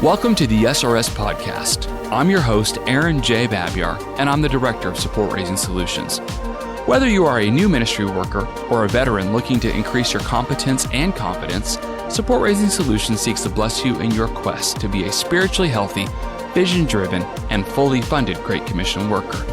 Welcome to the SRS Podcast. I'm your host, Aaron J. Babyar, and I'm the Director of Support Raising Solutions. Whether you are a new ministry worker or a veteran looking to increase your competence and confidence, Support Raising Solutions seeks to bless you in your quest to be a spiritually healthy, vision-driven, and fully funded Great Commission worker.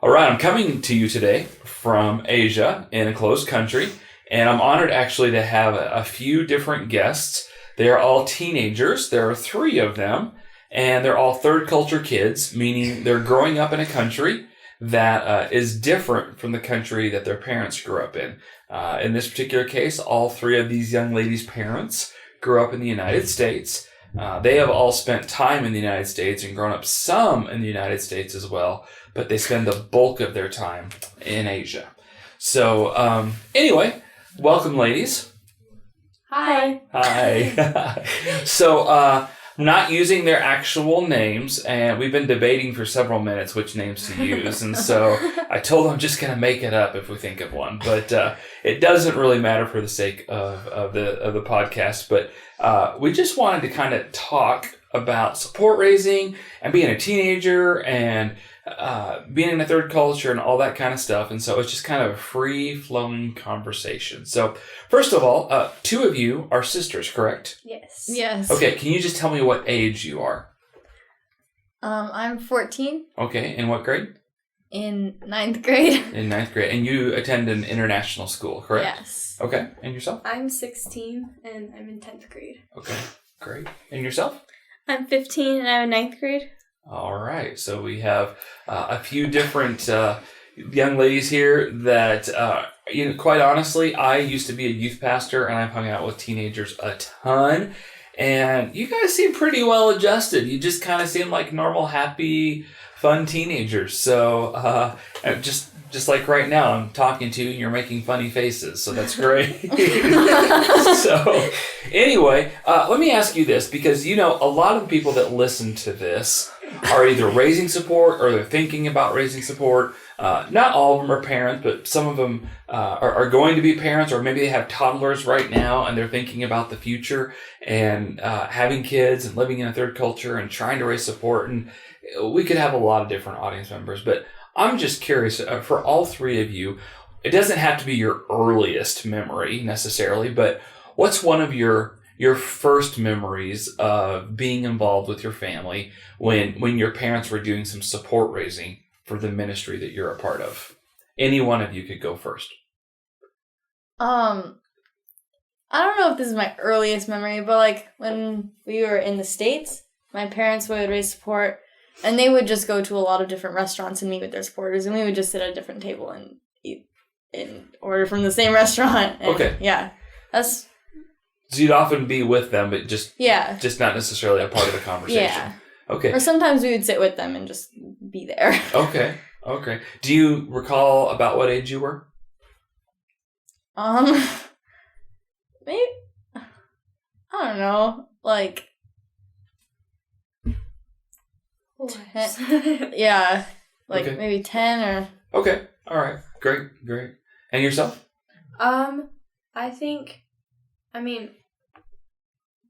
All right, I'm coming to you today from Asia in a closed country. And I'm honored actually to have a few different guests. They're all teenagers. There are 3 of them, and they're all third culture kids, meaning they're growing up in a country that is different from the country that their parents grew up in. In this particular case, all 3 of these young ladies' parents grew up in the United States. They have all spent time in the United States and grown up some in the United States as well, but they spend the bulk of their time in Asia. So anyway, welcome, ladies. Hi. Hi. So, I'm not using their actual names, and we've been debating for several minutes which names to use, and so I told them I'm just going to make it up if we think of one, but it doesn't really matter for the sake of the podcast, but we just wanted to kind of talk about support raising and being a teenager and being in a third culture and all that kind of stuff. And so it's just kind of a free-flowing conversation. So first of all, 2 of you are sisters, correct? Yes. Yes. Okay, can you just tell me what age you are? I'm 14. Okay, in what grade? In 9th grade. In 9th grade. And you attend an international school, correct? Yes. Okay, and yourself? I'm 16 and I'm in 10th grade. Okay, great. And yourself? I'm 15 and I'm in 9th grade. All right, so we have a few different young ladies here that, quite honestly, I used to be a youth pastor and I've hung out with teenagers a ton. And you guys seem pretty well adjusted. You just kind of seem like normal, happy, fun teenagers. So just like right now, I'm talking to you and you're making funny faces. So that's great. So anyway, let me ask you this, because, a lot of the people that listen to this are either raising support or they're thinking about raising support. Not all of them are parents, but some of them are going to be parents, or maybe they have toddlers right now and they're thinking about the future and having kids and living in a third culture and trying to raise support. And we could have a lot of different audience members, but I'm just curious, for all 3 of you, it doesn't have to be your earliest memory necessarily, but what's one of your first memories of being involved with your family when your parents were doing some support raising for the ministry that you're a part of? Any one of you could go first. I don't know if this is my earliest memory, but when we were in the States, my parents would raise support and they would just go to a lot of different restaurants and meet with their supporters, and we would just sit at a different table and eat and order from the same restaurant. And, okay. Yeah. So you'd often be with them, but just not necessarily a part of the conversation. Yeah. Okay. Or sometimes we would sit with them and just be there. Okay. Do you recall about what age you were? Maybe, I don't know, 10, yeah, okay. Maybe 10 or... Okay, all right, great. And yourself? I think,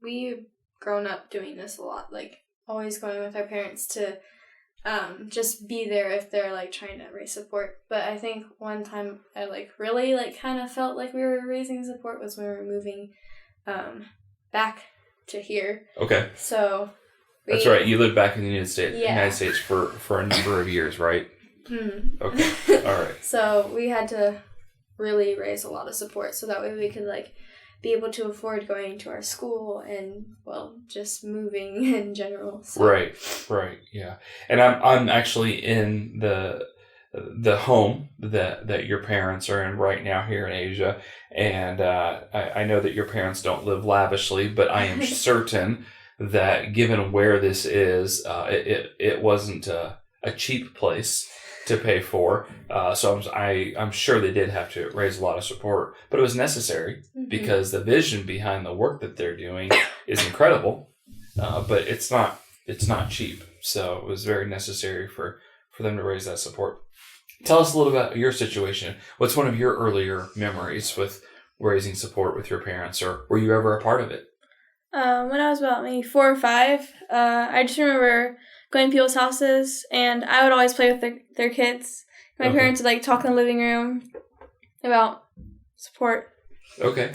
we've grown up doing this a lot, always going with our parents to just be there if they're trying to raise support. But I think one time I really kind of felt like we were raising support was when we were moving back to here. Okay. So that's right. You lived back in the United States. Yeah. United States for a number of years, right? Mm-hmm. Okay. All right. So we had to really raise a lot of support so that way we could be able to afford going to our school and just moving in general. So. Right. Yeah. And I'm actually in the home that your parents are in right now here in Asia, and I know that your parents don't live lavishly, but I am certain that given where this is, it wasn't a cheap place to pay for. So I'm sure they did have to raise a lot of support, but it was necessary because the vision behind the work that they're doing is incredible. But it's not cheap. So it was very necessary for them to raise that support. Tell us a little about your situation. What's one of your earlier memories with raising support with your parents, or were you ever a part of it? When I was about maybe 4 or 5, I just remember going to people's houses, and I would always play with their kids. My Okay. parents would like talk in the living room about support. Okay.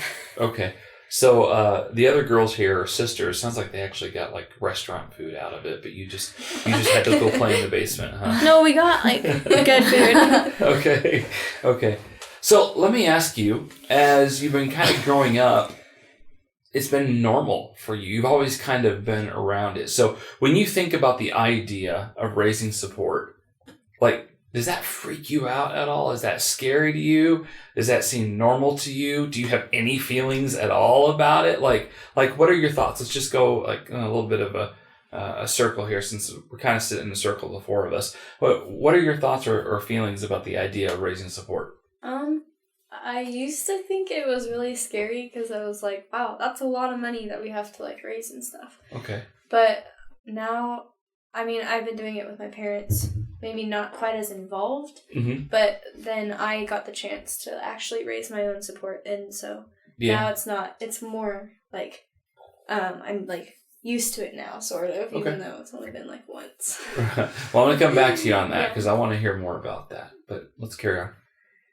So the other girls here are sisters. Sounds like they actually got like restaurant food out of it, but you just had to go play in the basement, huh? No, we got like good food. Okay. So let me ask you, as you've been kind of growing up, it's been normal for you. You've always kind of been around it. So when you think about the idea of raising support, like, does that freak you out at all? Is that scary to you? Does that seem normal to you? Do you have any feelings at all about it? Like what are your thoughts? Let's just go like in a little bit of a circle here, since we're kind of sitting in a circle, the four of us. What are your thoughts or feelings about the idea of raising support? I used to think it was really scary because I was like, wow, that's a lot of money that we have to like raise and stuff. Okay. But now, I mean, I've been doing it with my parents, maybe not quite as involved, Mm-hmm. but then I got the chance to actually raise my own support, and so Yeah. now it's more like, I'm like used to it now, sort of, even though it's only been like once. Well, I'm going to come back to you on that because I want to hear more about that. But let's carry on.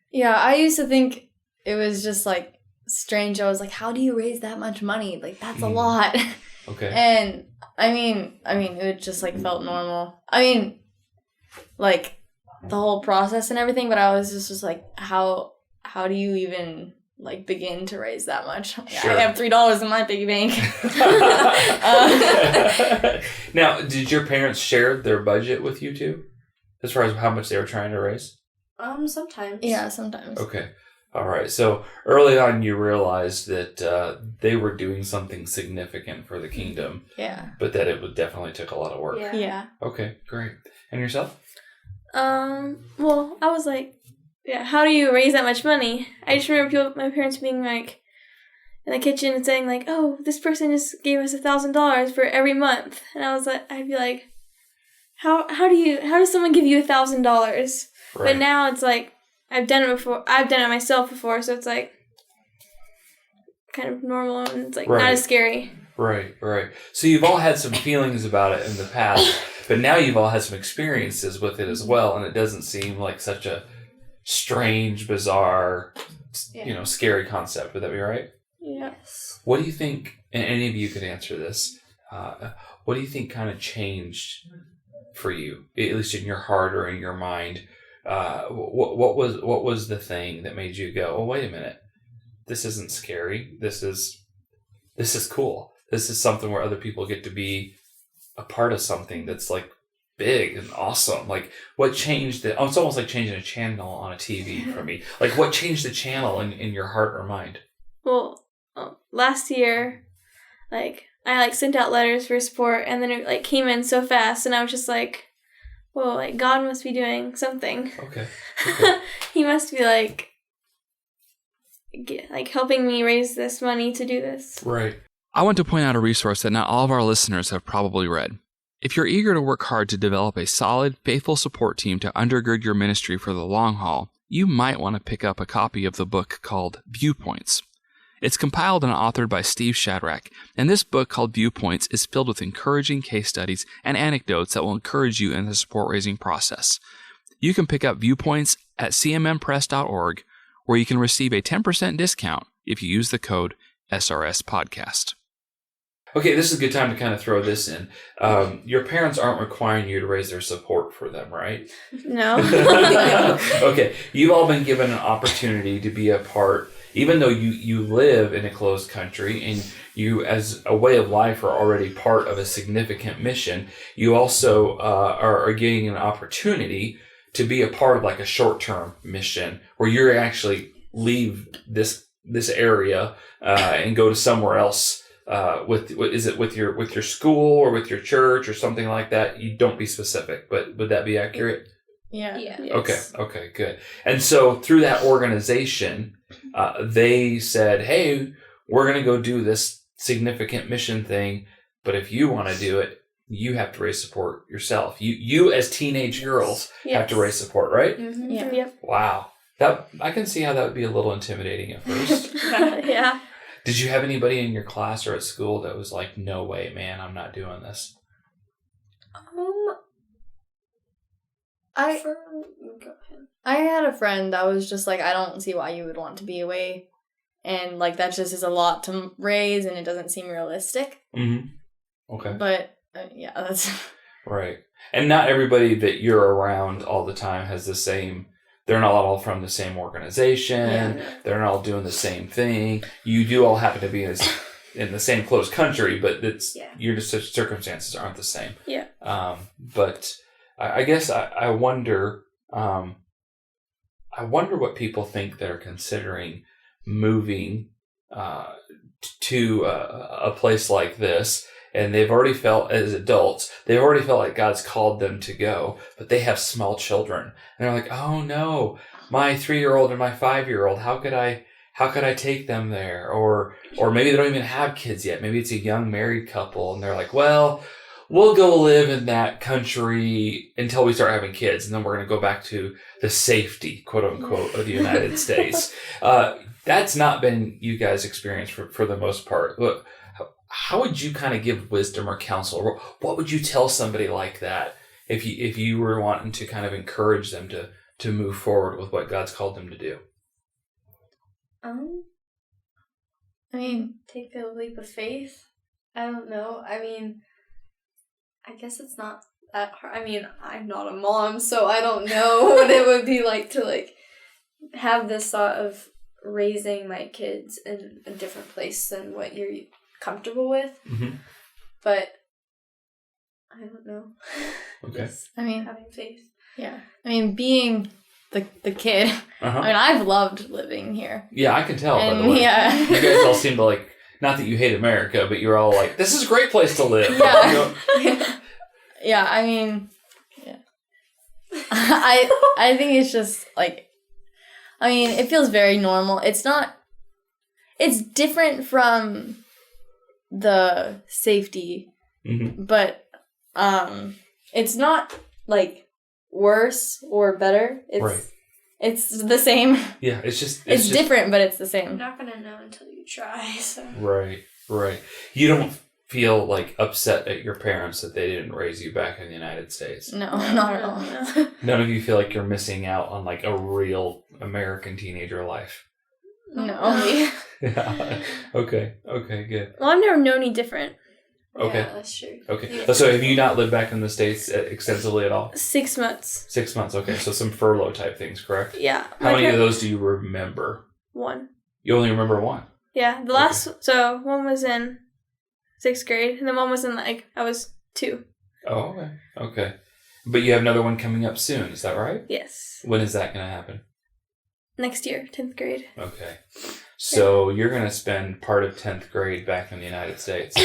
Yeah, I used to think it was just like strange. I was like, how do you raise that much money? Like, that's a lot. Okay. And I mean, it just like felt normal. I mean, like the whole process and everything, but I was just like, how do you even like begin to raise that much? Sure. I have $3 in my piggy bank. Now, did your parents share their budget with you too, as far as how much they were trying to raise? Sometimes. Yeah, sometimes. Okay. All right. So early on, you realized that they were doing something significant for the kingdom, Yeah. but that it would definitely took a lot of work. Yeah. Yeah. Okay, great. And yourself? Well, I was like, yeah, how do you raise that much money? I just remember my parents being like in the kitchen and saying like, oh, this person just gave us $1,000 for every month. And I'd be like, how does someone give you $1,000? Right. But now it's like, I've done it before. I've done it myself before, so it's like kind of normal and it's like not as scary. Right. So you've all had some feelings about it in the past, but now you've all had some experiences with it as well, and it doesn't seem like such a strange, bizarre, scary concept. Would that be right? Yeah. Yes. What do you think, and any of you could answer this, what do you think kind of changed for you, at least in your heart or in your mind? What was the thing that made you go, oh, wait a minute, this isn't scary. This is cool. This is something where other people get to be a part of something that's like big and awesome. Like, what changed it? Oh, it's almost like changing a channel on a TV for me. Like, what changed the channel in your heart or mind? Well, last year, like I sent out letters for support, and then it came in so fast, and I was just like, whoa, God must be doing something. Okay. He must be helping me raise this money to do this. Right. I want to point out a resource that not all of our listeners have probably read. If you're eager to work hard to develop a solid, faithful support team to undergird your ministry for the long haul, you might want to pick up a copy of the book called Viewpoints. It's compiled and authored by Steve Shadrack, and this book called Viewpoints is filled with encouraging case studies and anecdotes that will encourage you in the support raising process. You can pick up Viewpoints at cmmpress.org, where you can receive a 10% discount if you use the code SRSPodcast. Okay, this is a good time to kind of throw this in. Your parents aren't requiring you to raise their support for them, right? No. Okay, you've all been given an opportunity to be a part, even though you live in a closed country and you, as a way of life, are already part of a significant mission. You also are getting an opportunity to be a part of like a short-term mission where you're actually leave this area and go to somewhere else. Is it with your school or with your church or something like that? You don't be specific, but would that be accurate? Yeah. Yeah. Yes. Okay, good. And so through that organization, they said, hey, we're going to go do this significant mission thing, but if you want to do it, you have to raise support yourself. You as teenage girls have to raise support, right? Mm-hmm. Yeah. Yep. Wow. That I can see how that would be a little intimidating at first. Yeah. Did you have anybody in your class or at school that was like, no way, man, I'm not doing this? I Go ahead. I had a friend that was just like, I don't see why you would want to be away, and like that just is a lot to raise, and it doesn't seem realistic. Mm-hmm. Okay. But yeah, that's Right. And not everybody that you're around all the time has the same, they're not all from the same organization. Yeah. They're not all doing the same thing. You do all happen to be in the same close country, but your just circumstances aren't the same. Yeah. But I guess I wonder, what people think that are considering moving to a place like this. And they've already felt, as adults, they've already felt like God's called them to go, but they have small children. And they're like, oh no, my 3-year-old and my 5-year-old, how could I take them there? Or maybe they don't even have kids yet. Maybe it's a young married couple and they're like, well, we'll go live in that country until we start having kids. And then we're going to go back to the safety, quote unquote, of the United States. That's not been you guys' experience for the most part. Look, how would you kind of give wisdom or counsel? What would you tell somebody like that if you were wanting to kind of encourage them to move forward with what God's called them to do? I mean, Take a leap of faith. I don't know. I mean, I guess it's not that hard. I mean, I'm not a mom, so I don't know what it would be like to have this thought of raising my kids in a different place than what you're comfortable with. Mm-hmm. But I don't know. Okay. Just I mean, having faith. yeah. I mean, being the kid. Uh-huh. I mean, I've loved living here. Yeah, I can tell, by the And way. yeah. You guys all seem to like, not that you hate America, but you're all like, this is a great place to live. Yeah. You know? Yeah, I mean, yeah. I think it's just like, I mean, it feels very normal. It's different from the safety, Mm-hmm. but it's not like worse or better. It's Right. It's the same. Yeah, it's just It's different, but it's the You're same. not gonna know until you try. So. Right. You don't feel like upset at your parents that they didn't raise you back in the United States. No, not at all. None of you feel like you're missing out on like a real American teenager life. No. Yeah. Okay, good. Well, I've never known any different. Okay. Yeah, that's true. Okay. Yeah. So have you not lived back in the States extensively at all? 6 months. 6 months. Okay. So some furlough type things, correct? Yeah. How many of those do you remember? 1. You only remember one. Yeah. The last, so one was in 6th grade, and then one was in I was 2. Oh, okay. But you have another one coming up soon, is that right? Yes. When is that going to happen? Next year, 10th grade. Okay. So you're going to spend part of 10th grade back in the United States.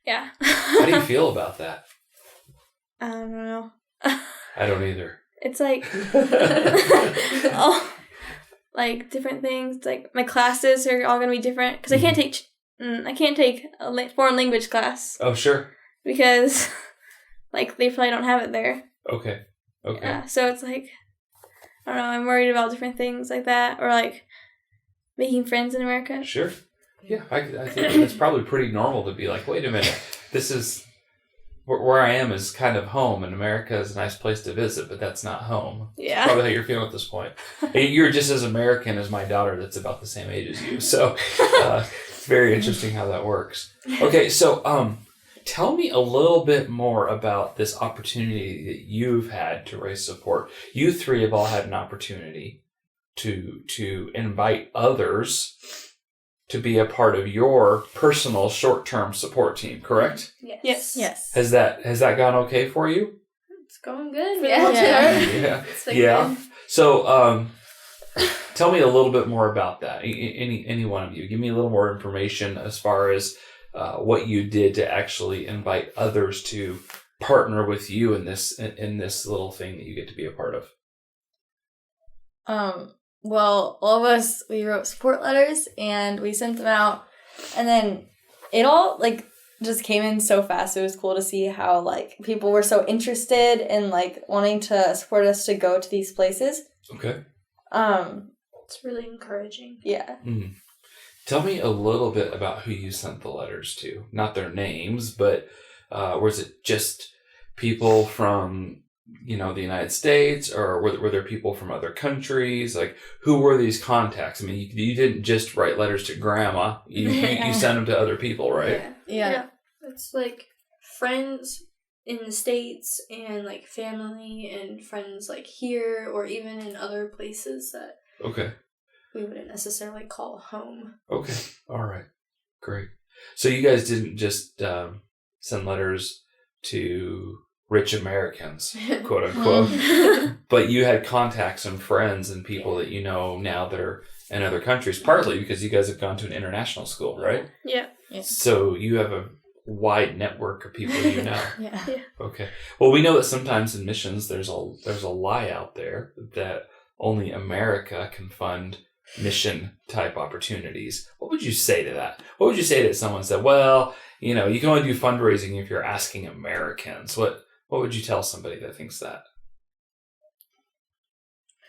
Yeah. How do you feel about that? I don't know. I don't either. It's like, oh, like different things. Like my classes are all gonna be different because I can't take a foreign language class Oh, sure. because like they probably don't have it there. Okay. Yeah, so it's like, I don't know. I'm worried about different things like that, or like making friends in America. Sure. Yeah, I think it's probably pretty normal to be like, wait a minute, this is where I am is kind of home, and America is a nice place to visit, but that's not home. Yeah. Probably how you're feeling at this point. You're just as American as my daughter that's about the same age as you. So it's very interesting how that works. Okay, so tell me a little bit more about this opportunity that you've had to raise support. You three have all had an opportunity to invite others to be a part of your personal short-term support team, correct? Yes. Yes. Has that gone okay for you? It's going good. For the Yeah. most part. Yeah. It's been Yeah. good. So, tell me a little bit more about that. Any one of you, give me a little more information as far as what you did to actually invite others to partner with you in this little thing that you get to be a part of. Well, all of us, we wrote support letters and we sent them out, and then it all like just came in so fast. It was cool to see how like people were so interested in like wanting to support us to go to these places. Okay. It's really encouraging. Yeah. Tell me a little bit about who you sent the letters to. Not their names, but was it just people from, the United States, or were there people from other countries? Like, who were these contacts? I mean, you didn't just write letters to grandma. You sent them to other people, right? Yeah. It's like friends in the States and like family and friends like here or even in other places that Okay. we wouldn't necessarily call home. Okay. All right. Great. So you guys didn't just send letters to rich Americans, quote unquote, but you had contacts and friends and people that you know now that are in other countries, partly because you guys have gone to an international school, right? Yeah. So you have a wide network of people you know. Yeah. Okay. Well, we know that sometimes in missions there's a lie out there that only America can fund mission type opportunities. What would you say to that? What would you say to someone said, well, you can only do fundraising if you're asking Americans? What would you tell somebody that thinks that?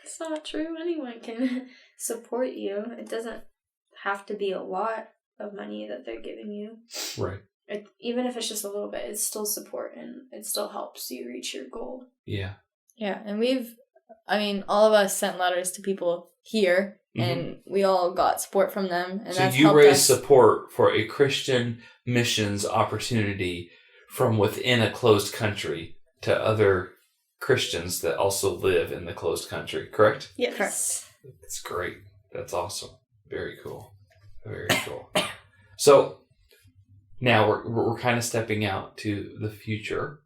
It's not true. Anyone can support you. It doesn't have to be a lot of money that they're giving you. Right. Even if it's just a little bit, it's still support and it still helps you reach your goal. Yeah. Yeah. And all of us sent letters to people here, and we all got support from them. And So that's you helped raised us. support for a Christian missions opportunity from within a closed country to other Christians that also live in the closed country, correct? Yes. Correct. That's great. That's awesome. Very cool. Very cool. So now we're kind of stepping out to the future,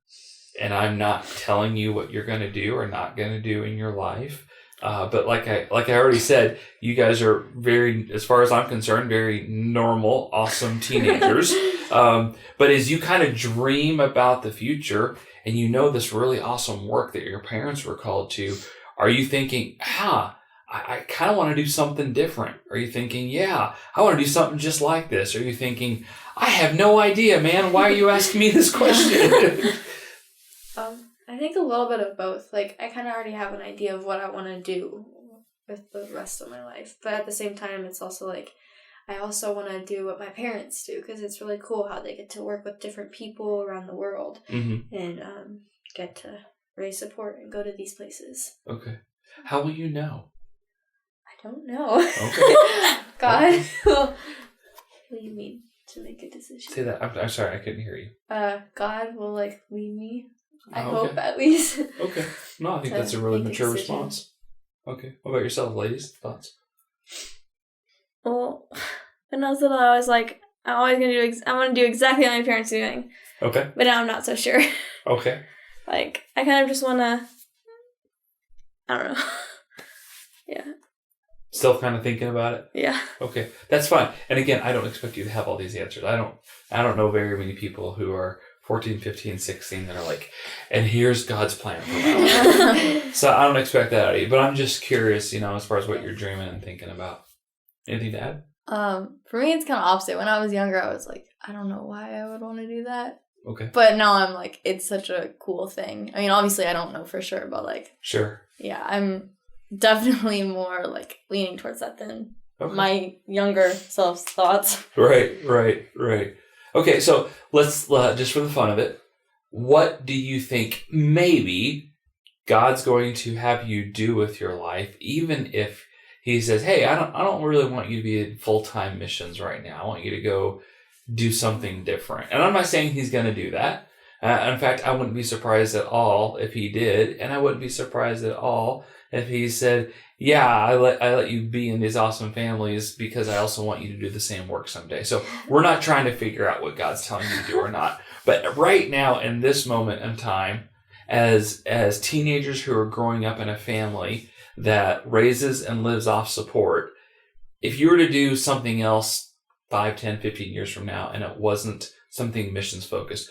and I'm not telling you what you're going to do or not going to do in your life. But like I already said, you guys are very, as far as I'm concerned, very normal, awesome teenagers. But as you kind of dream about the future and this really awesome work that your parents were called to, are you thinking, I kind of want to do something different? Are you thinking, yeah, I want to do something just like this? Are you thinking, I have no idea, man. Why are you asking me this question? I think a little bit of both. Like, I kind of already have an idea of what I want to do with the rest of my life. But at the same time, it's also like, I also want to do what my parents do, because it's really cool how they get to work with different people around the world and get to raise support and go to these places. Okay. How will you know? I don't know. Okay. God will lead me to make a decision. Say that. I'm sorry, I couldn't hear you. God will lead me. I Oh, hope okay. at least. Okay. No, I think To that's a really make a mature decision. response. Okay. What about yourself, ladies? Thoughts? Well, when I was little, I was like, I'm always gonna do. I want to do exactly what my parents are doing. Okay. But now I'm not so sure. Okay. Like, I kind of just want to. I don't know. Yeah. Still kind of thinking about it? Yeah. Okay. That's fine. And again, I don't expect you to have all these answers. I don't know very many people who are 14, 15, 16 that are like, and here's God's plan for my life. So I don't expect that out of you. But I'm just curious, as far as what you're dreaming and thinking about. Anything to add? For me, it's kind of opposite. When I was younger, I was like, I don't know why I would want to do that. Okay. But now I'm like, it's such a cool thing. I mean, obviously, I don't know for sure, but like, Sure. yeah, I'm definitely more like leaning towards that than Okay. my younger self's thoughts. Right. Okay, so let's, just for the fun of it, what do you think maybe God's going to have you do with your life, even if he says, hey, I don't really want you to be in full-time missions right now. I want you to go do something different. And I'm not saying he's going to do that. In fact, I wouldn't be surprised at all if he did. And I wouldn't be surprised at all if he said, yeah, I let you be in these awesome families because I also want you to do the same work someday. So we're not trying to figure out what God's telling you to do or not. But right now, in this moment in time, as teenagers who are growing up in a family that raises and lives off support, if you were to do something else 5, 10, 15 years from now and it wasn't something missions focused,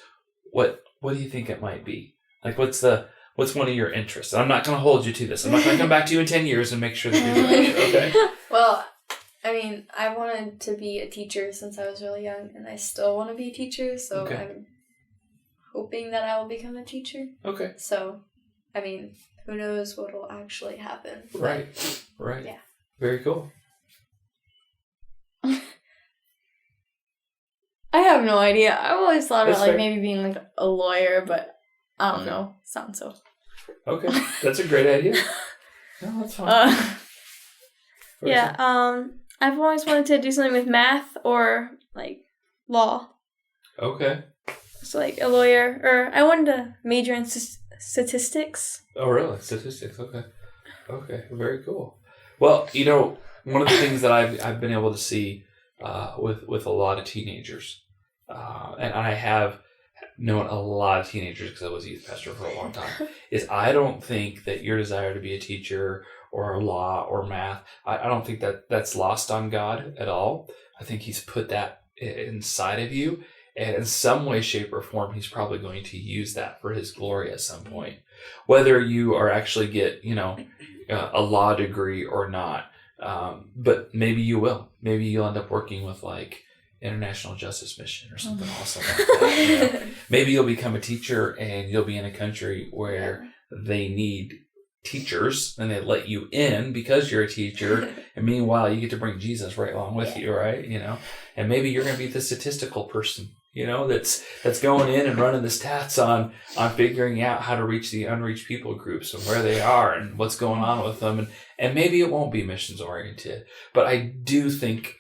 what do you think it might be? Like, what's one of your interests? And I'm not going to hold you to this. I'm not going to come back to you in 10 years and make sure that you're doing it, okay? Well, I mean, I wanted to be a teacher since I was really young, and I still want to be a teacher, so Okay. I'm hoping that I will become a teacher. Okay. So, I mean, who knows what will actually happen. Right. Yeah. Very cool. I have no idea. I've always thought That's about like fair. maybe being like a lawyer, but I don't know. Sounds so. Okay, that's a great idea. No, that's fine. Very Yeah, fun. I've always wanted to do something with math or like law. Okay. So like a lawyer, or I wanted to major in statistics. Oh, really? Statistics. Okay. Okay. Very cool. Well, one of the things that I've been able to see with a lot of teenagers, and I have known a lot of teenagers because I was a youth pastor for a long time, is I don't think that your desire to be a teacher or law or math, I don't think that that's lost on God at all. I think He's put that inside of you. And in some way, shape, or form, He's probably going to use that for His glory at some point. Whether you are actually get, a law degree or not. But maybe you will. Maybe you'll end up working with like International Justice Mission or something awesome like that. Maybe you'll become a teacher and you'll be in a country where they need teachers and they let you in because you're a teacher. And meanwhile, you get to bring Jesus right along with you, right? And maybe you're going to be the statistical person, that's going in and running the stats on figuring out how to reach the unreached people groups and where they are and what's going on with them. And maybe it won't be missions oriented, but I do think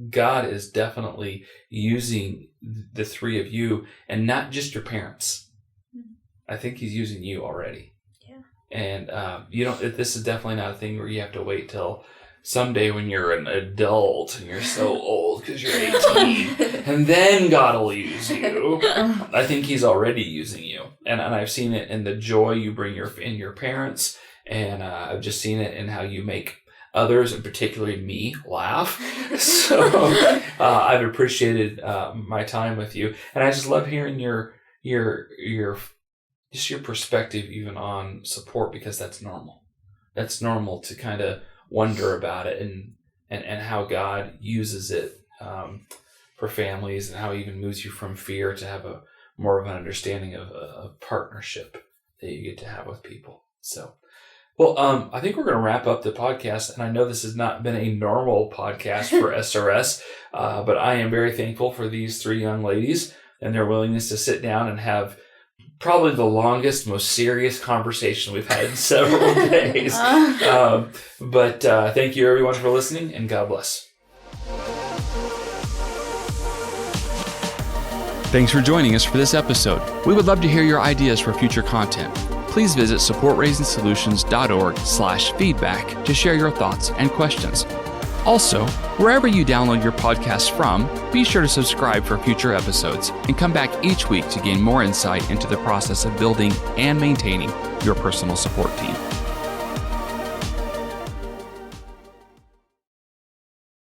God is definitely using the three of you and not just your parents. I think He's using you already. Yeah. And this is definitely not a thing where you have to wait till someday when you're an adult and you're so old because you're 18 and then God will use you. I think He's already using you. And I've seen it in the joy you bring in your parents. And I've just seen it in how you make others, and particularly me, laugh. So I've appreciated my time with you. And I just love hearing your perspective even on support, because that's normal. That's normal to kind of wonder about it and how God uses it for families, and how He even moves you from fear to have a more of an understanding of a partnership that you get to have with people. So, well, I think we're going to wrap up the podcast, and I know this has not been a normal podcast for SRS, but I am very thankful for these three young ladies and their willingness to sit down and have probably the longest, most serious conversation we've had in several days. But thank you, everyone, for listening, and God bless. Thanks for joining us for this episode. We would love to hear your ideas for future content. Please visit supportraisinSolutions.org/feedback to share your thoughts and questions. Also, wherever you download your podcast from, be sure to subscribe for future episodes and come back each week to gain more insight into the process of building and maintaining your personal support team.